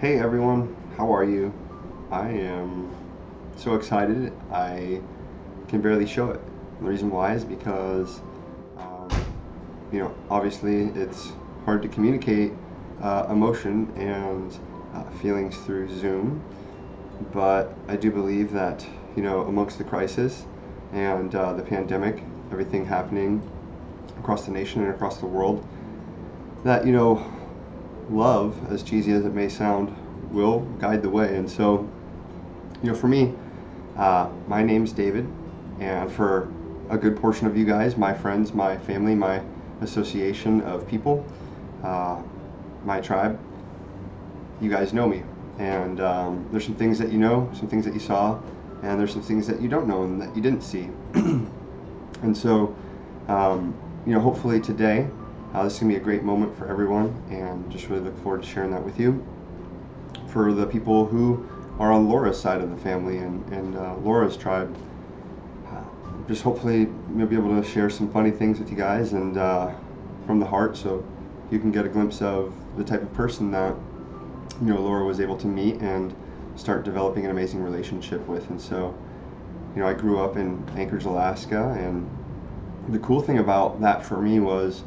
Hey everyone, how are you? I am so excited I can barely show it. And the reason why is because, um, obviously it's hard to communicate emotion and feelings through Zoom, but I do believe that, amongst the crisis and the pandemic, everything happening across the nation and across the world, that, love, as cheesy as it may sound, will guide the way. And so, for me, my name's David, and for a good portion of you guys, my friends, my family, my association of people, uh, my tribe, you guys know me. And there's some things that you know, some things that you saw, and there's some things that you don't know and that you didn't see. And so, hopefully today, this is going to be a great moment for everyone, and just really look forward to sharing that with you. For the people who are on Laura's side of the family and Laura's tribe, just hopefully we'll be able to share some funny things with you guys and from the heart, so you can get a glimpse of the type of person that Laura was able to meet and start developing an amazing relationship with. And so, I grew up in Anchorage, Alaska, and the cool thing about that for me was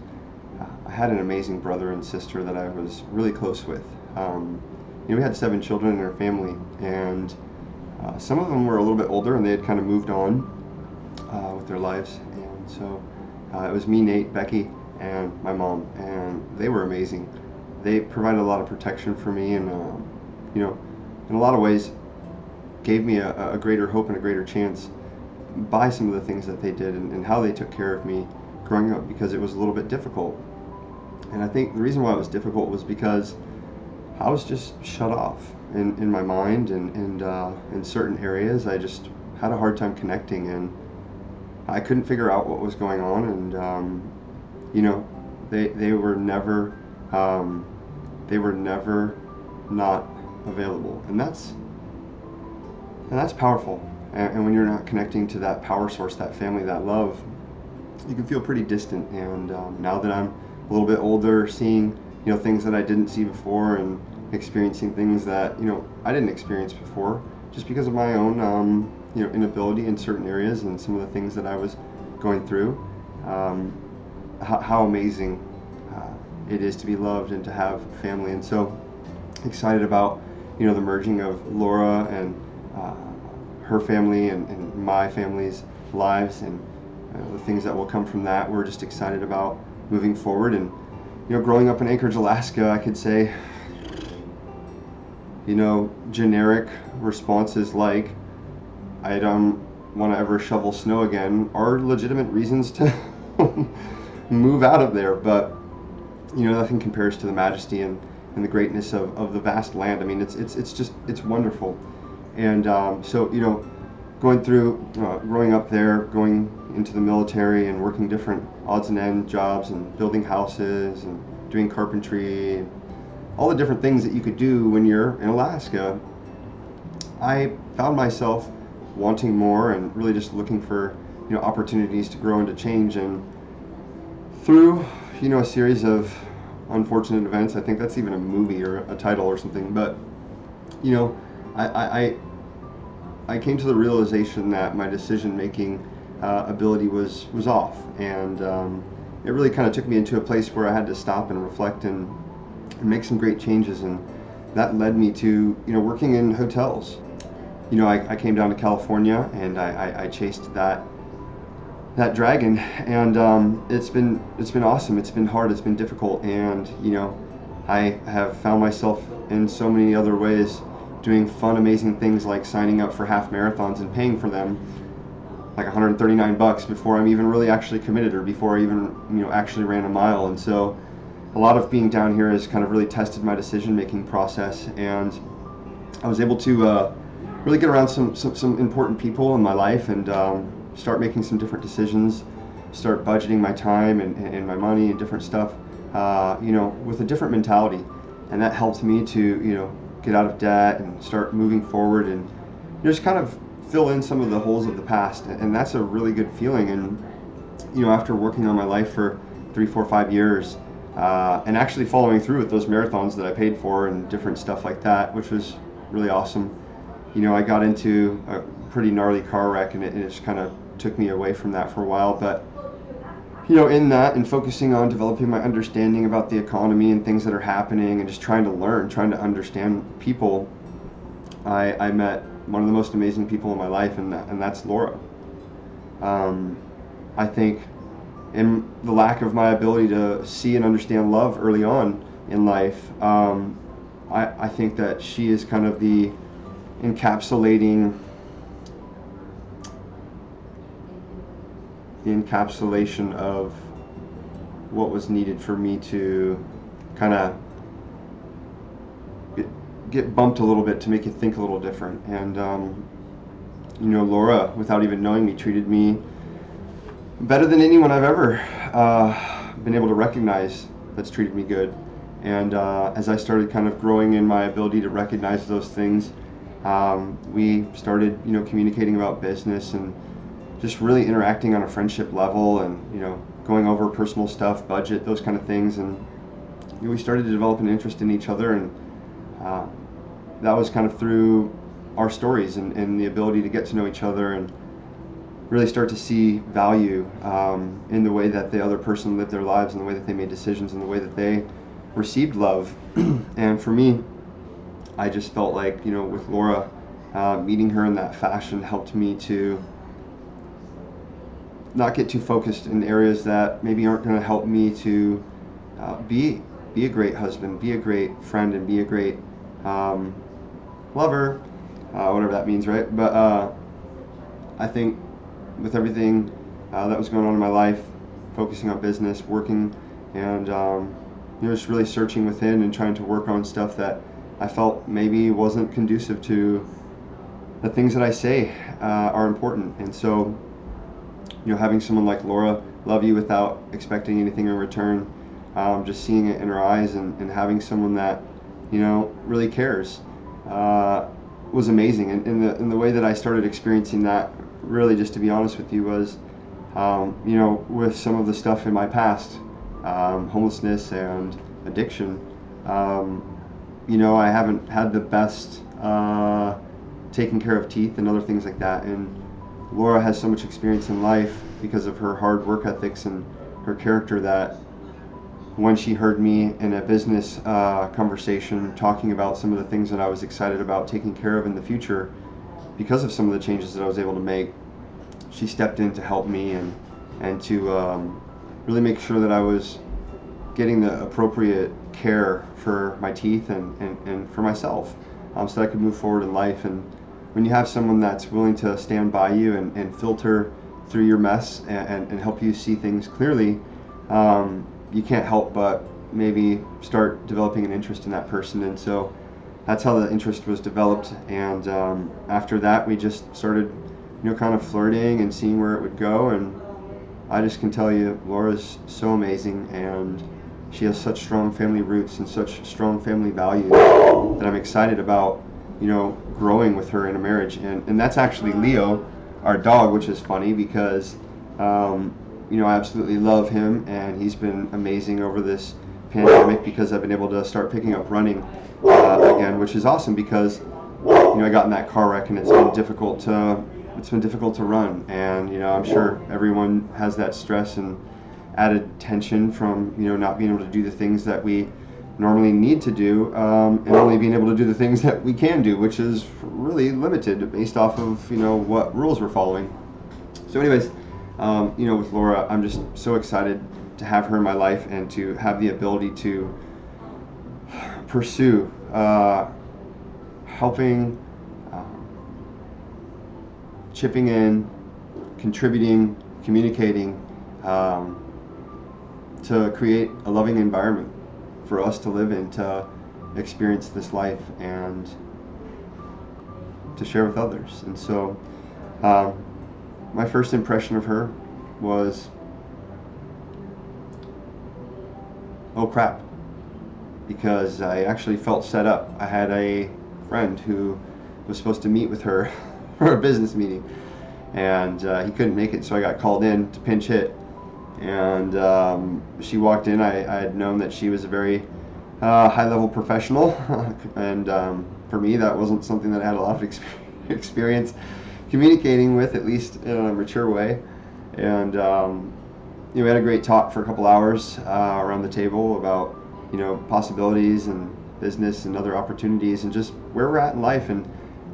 I had an amazing brother and sister that I was really close with. We had 7 children in our family, and some of them were a little bit older and they had kind of moved on with their lives. And so it was me, Nate, Becky, and my mom, and they were amazing. They provided a lot of protection for me, and in a lot of ways gave me a greater hope and a greater chance by some of the things that they did and how they took care of me growing up, because it was a little bit difficult. And I think the reason why it was difficult was because I was just shut off in my mind, and in certain areas I just had a hard time connecting, and I couldn't figure out what was going on. And they were never not available, and that's powerful. And when you're not connecting to that power source, that family, that love, you can feel pretty distant. And now that I'm a little bit older, seeing things that I didn't see before, and experiencing things that I didn't experience before, just because of my own inability in certain areas and some of the things that I was going through. How amazing it is to be loved and to have family. And so excited about the merging of Laura and her family and my family's lives, and the things that will come from that. We're just excited about moving forward. And growing up in Anchorage, Alaska, I could say generic responses like, I don't want to ever shovel snow again, are legitimate reasons to move out of there. But nothing compares to the majesty and the greatness of the vast land. I mean, it's wonderful. And so growing up there, going into the military and working different odds and end jobs and building houses and doing carpentry and all the different things that you could do when you're in Alaska, I found myself wanting more and really just looking for opportunities to grow and to change. And through a series of unfortunate events, I think that's even a movie or a title or something, but I came to the realization that my decision making ability was off, and it really kind of took me into a place where I had to stop and reflect and make some great changes. And that led me to working in hotels. I came down to California, and I chased that dragon, and it's been awesome. It's been hard, it's been difficult, and I have found myself in so many other ways doing fun, amazing things like signing up for half marathons and paying for them like $139 before I'm even really actually committed, or before I even actually ran a mile. And so a lot of being down here has kind of really tested my decision making process, and I was able to really get around some important people in my life, and start making some different decisions, start budgeting my time and my money and different stuff with a different mentality. And that helped me to get out of debt and start moving forward, and just kind of fill in some of the holes of the past. And that's a really good feeling. And after working on my life for 3, 4, 5 years, and actually following through with those marathons that I paid for and different stuff like that, which was really awesome. I got into a pretty gnarly car wreck, and it just kind of took me away from that for a while. But in that and focusing on developing my understanding about the economy and things that are happening and just trying to learn, trying to understand people, I met one of the most amazing people in my life, and that's Laura. I think in the lack of my ability to see and understand love early on in life, I think that she is kind of the encapsulation of what was needed for me to kind of get bumped a little bit to make you think a little different. And Laura, without even knowing me, treated me better than anyone I've ever been able to recognize that's treated me good. And as I started kind of growing in my ability to recognize those things, we started communicating about business and just really interacting on a friendship level, and going over personal stuff, budget, those kind of things. And we started to develop an interest in each other, and that was kind of through our stories and the ability to get to know each other and really start to see value in the way that the other person lived their lives, and the way that they made decisions, and the way that they received love. And for me, I just felt like with Laura, meeting her in that fashion helped me to not get too focused in areas that maybe aren't going to help me to be a great husband, be a great friend, and be a great lover, whatever that means, right? But I think with everything that was going on in my life, focusing on business, working, and just really searching within and trying to work on stuff that I felt maybe wasn't conducive to the things that I say are important. And so having someone like Laura love you without expecting anything in return, just seeing it in her eyes, and having someone that really cares, was amazing. And the way that I started experiencing that, really, just to be honest with you, was with some of the stuff in my past, homelessness and addiction. I haven't had the best taking care of teeth and other things like that, and Laura has so much experience in life because of her hard work ethics and her character, that when she heard me in a business conversation talking about some of the things that I was excited about taking care of in the future because of some of the changes that I was able to make, she stepped in to help me and to really make sure that I was getting the appropriate care for my teeth and for myself, so that I could move forward in life. And when you have someone that's willing to stand by you and filter through your mess and help you see things clearly, you can't help but maybe start developing an interest in that person. And so that's how the interest was developed. And after that, we just started kind of flirting and seeing where it would go. And I just can tell you, Laura's so amazing, and she has such strong family roots and such strong family values that I'm excited about growing with her in a marriage. And that's actually Leo, our dog, which is funny because I absolutely love him, and he's been amazing over this pandemic because I've been able to start picking up running again, which is awesome because I got in that car wreck, and it's been difficult to run. And I'm sure everyone has that stress and added tension from not being able to do the things that we normally need to do, and only being able to do the things that we can do, which is really limited based off of what rules we're following. So anyways, with Laura, I'm just so excited to have her in my life and to have the ability to pursue helping, chipping in, contributing, communicating, to create a loving environment for us to live in, to experience this life, and to share with others. And so my first impression of her was, oh crap, because I actually felt set up. I had a friend who was supposed to meet with her for a business meeting, and he couldn't make it, so I got called in to pinch hit. And she walked in. I had known that she was a very high-level professional, and for me, that wasn't something that I had a lot of experience communicating with, at least in a mature way. And we had a great talk for a couple hours around the table about possibilities and business and other opportunities and just where we're at in life, and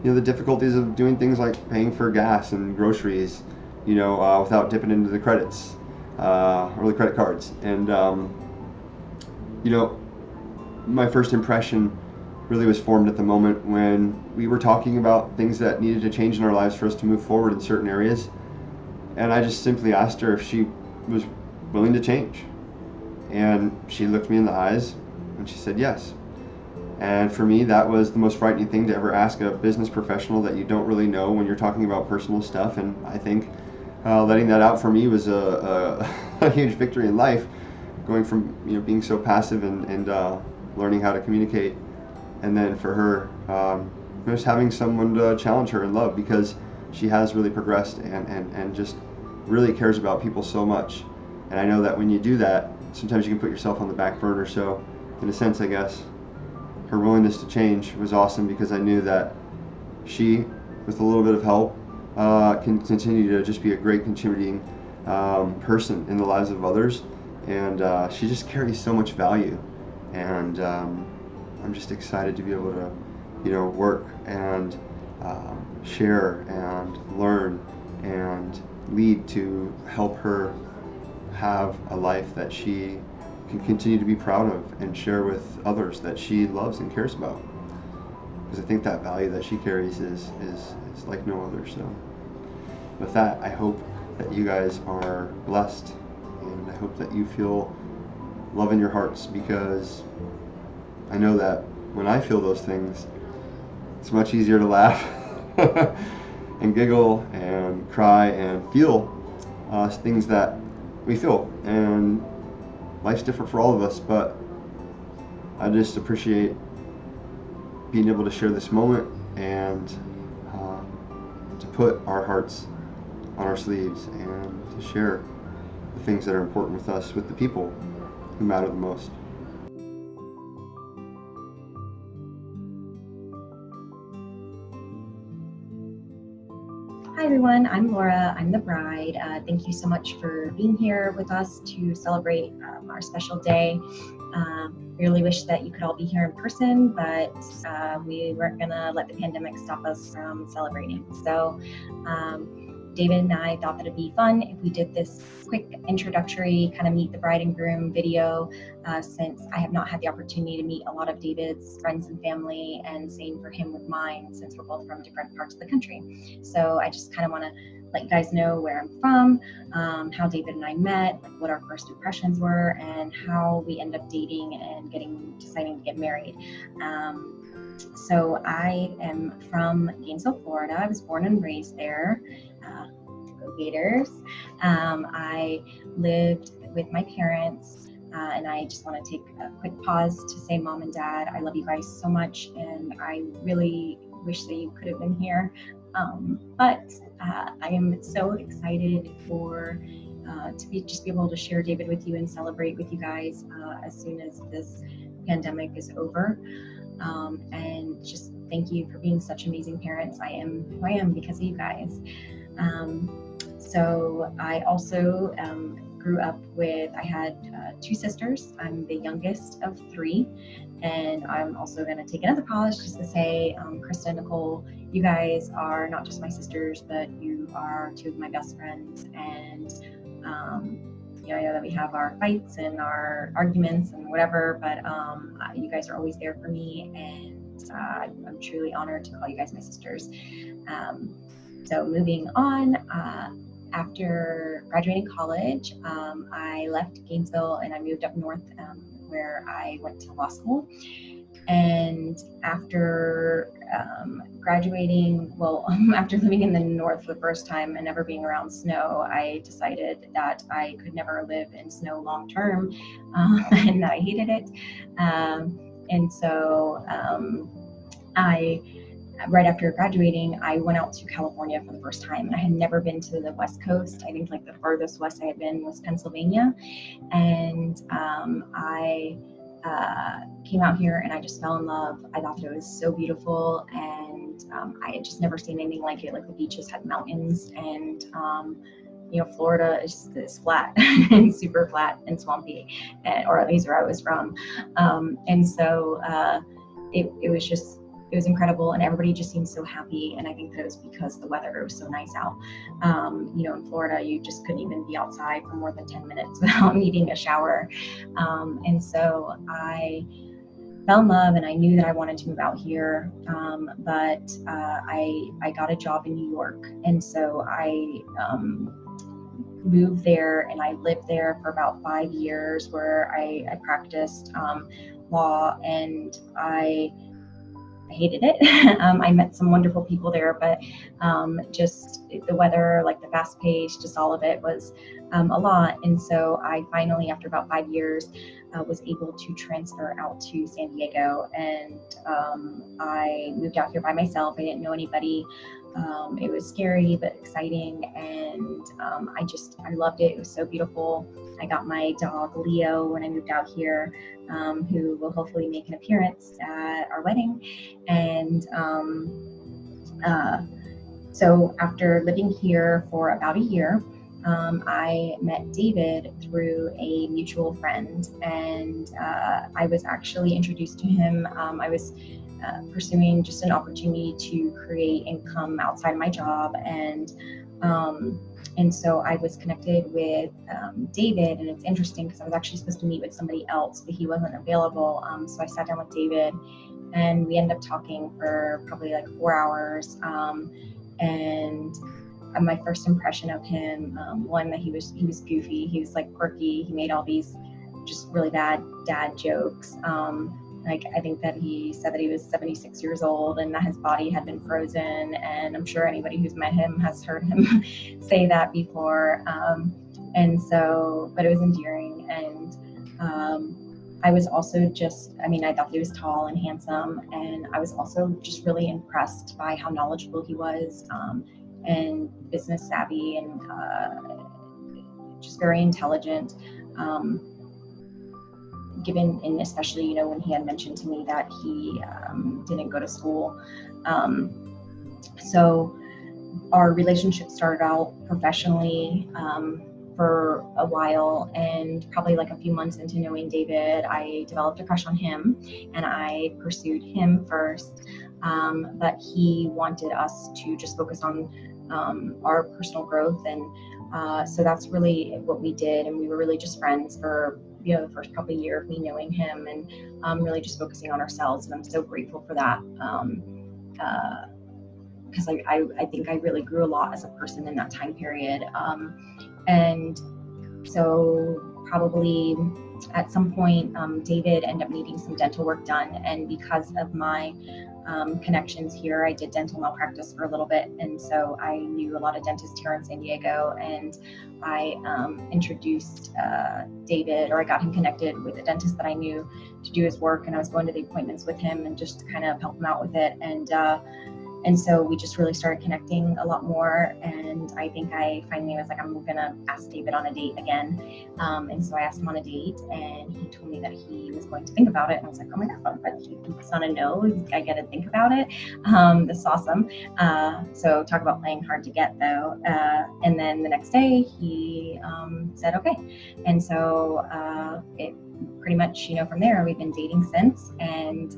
the difficulties of doing things like paying for gas and groceries, without dipping into the credits or the credit cards. And my first impression really was formed at the moment when we were talking about things that needed to change in our lives for us to move forward in certain areas. And I just simply asked her if she was willing to change. And she looked me in the eyes and she said yes. And for me, that was the most frightening thing to ever ask a business professional that you don't really know when you're talking about personal stuff. And I think letting that out for me was a huge victory in life, going from being so passive and learning how to communicate, and then for her just having someone to challenge her in love, because she has really progressed and just really cares about people so much. And I know that when you do that, sometimes you can put yourself on the back burner. So in a sense, I guess, her willingness to change was awesome, because I knew that she, with a little bit of help, can continue to just be a great contributing person in the lives of others. And she just carries so much value. And I'm just excited to be able to, work and share and learn and lead to help her have a life that she can continue to be proud of and share with others that she loves and cares about. Because I think that value that she carries is like no other. So with that, I hope that you guys are blessed, and I hope that you feel love in your hearts, because I know that when I feel those things, it's much easier to laugh and giggle and cry and feel things that we feel. And life's different for all of us, but I just appreciate being able to share this moment and to put our hearts on our sleeves and to share the things that are important with us, with the people who matter the most. Hi everyone, I'm Laura. I'm the bride. Thank you so much for being here with us to celebrate our special day. Really wish that you could all be here in person, but we weren't gonna let the pandemic stop us from celebrating. So David and I thought that it'd be fun if we did this quick introductory kind of meet the bride and groom video, since I have not had the opportunity to meet a lot of David's friends and family, and same for him with mine, since we're both from different parts of the country. So I just kind of want to let you guys know where I'm from, how David and I met, like what our first impressions were, and how we end up dating and deciding to get married. So I am from Gainesville, Florida. I was born and raised there. Go Gators. I lived with my parents, and I just want to take a quick pause to say, Mom and Dad, I love you guys so much, and I really wish that you could have been here. But I am so excited for to be able to share David with you and celebrate with you guys as soon as this pandemic is over. And just thank you for being such amazing parents. I am who I am because of you guys. So I also grew up I had 2 sisters. I'm the youngest of 3. And I'm also going to take another pause just to say, Krista and Nicole, you guys are not just my sisters, but you are 2 of my best friends. And I know that we have our fights and our arguments and whatever, but you guys are always there for me, and I'm truly honored to call you guys my sisters. So moving on, after graduating college, I left Gainesville and I moved up north, where I went to law school. And after graduating, after living in the north for the first time and never being around snow, I decided that I could never live in snow long term, and I hated it. And so I right after graduating, I went out to California for the first time, and I had never been to the West Coast. I think like the furthest west I had been was Pennsylvania, and I came out here and I just fell in love. I thought that it was so beautiful, and I had just never seen anything like it. Like the beaches had mountains, and Florida is flat and super flat and swampy, or at least where I was from. And so it was incredible, and everybody just seemed so happy. And I think that it was because the weather was so nice out. In Florida, you just couldn't even be outside for more than 10 minutes without needing a shower. And so I fell in love, and I knew that I wanted to move out here, but I got a job in New York, and so I moved there, and I lived there for about 5 years, where I practiced law, and I hated it. I met some wonderful people there, but just the weather, like the fast pace, just all of it was a lot. And so I finally, after about 5 years, was able to transfer out to San Diego, and I moved out here by myself. I didn't know anybody. It was scary but exciting, and I loved it. It was so beautiful. I got my dog Leo when I moved out here, who will hopefully make an appearance at our wedding. And so after living here for about a year, I met David through a mutual friend, and I was actually introduced to him. I was pursuing just an opportunity to create income outside my job, and so I was connected with David, and it's interesting because I was actually supposed to meet with somebody else, but he wasn't available. So I sat down with David, and we ended up talking for probably like 4 hours. And my first impression of him, one, that he was goofy, he was like quirky, he made all these just really bad dad jokes. Like I think that he said that he was 76 years old and that his body had been frozen, and I'm sure anybody who's met him has heard him say that before. But it was endearing, and I was also I thought he was tall and handsome, and I was also just really impressed by how knowledgeable he was, and business savvy, and just very intelligent. Given, and especially, when he had mentioned to me that he didn't go to school. So our relationship started out professionally for a while, and probably like a few months into knowing David, I developed a crush on him, and I pursued him first. But he wanted us to just focus on our personal growth, and so that's really what we did. And we were really just friends for the first couple of years of me knowing him, and really just focusing on ourselves. And I'm so grateful for that, because I think I really grew a lot as a person in that time period. And so probably at some point, David ended up needing some dental work done, and because of my connections here, I did dental malpractice for a little bit, and so I knew a lot of dentists here in San Diego, and I introduced David, or I got him connected with a dentist that I knew to do his work, and I was going to the appointments with him and just to kind of help him out with it, and so we just really started connecting a lot more. And I think I finally was like, I'm gonna ask David on a date again. And so I asked him on a date, and he told me that he was going to think about it. And I was like, oh my God, but it's not a no, I get to think about it. This is awesome. So talk about playing hard to get though. And then the next day he said, okay. And so it pretty much, from there, we've been dating since. And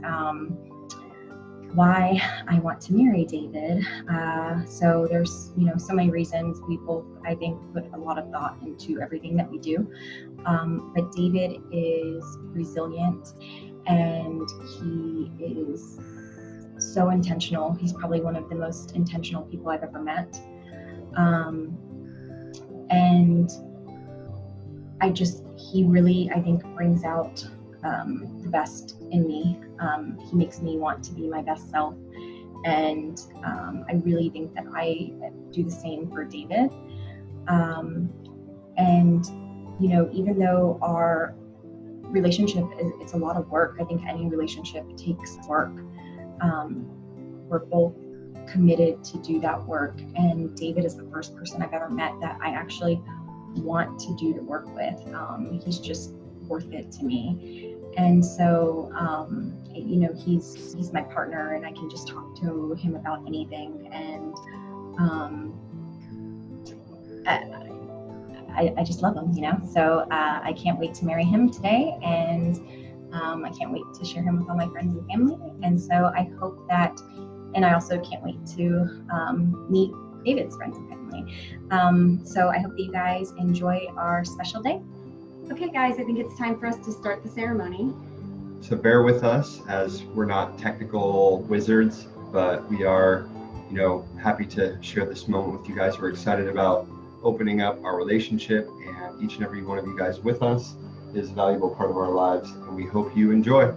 why I want to marry David. So there's, so many reasons. We both, I think, put a lot of thought into everything that we do. But David is resilient, and he is so intentional. He's probably one of the most intentional people I've ever met. And he really, I think, brings out the best in me. He makes me want to be my best self, and I really think that I do the same for David. And even though our relationship it's a lot of work, I think any relationship takes work. we're both committed to do that work. And David is the first person I've ever met that I actually want to do the work with. He's just worth it to me. And so, he's my partner, and I can just talk to him about anything. And I just love him, So I can't wait to marry him today, and I can't wait to share him with all my friends and family. And so I hope that, and I also can't wait to meet David's friends and family. So I hope that you guys enjoy our special day. Okay, guys, I think it's time for us to start the ceremony. So bear with us, as we're not technical wizards, but we are, happy to share this moment with you guys. We're excited about opening up our relationship, and each and every one of you guys with us is a valuable part of our lives, and we hope you enjoy.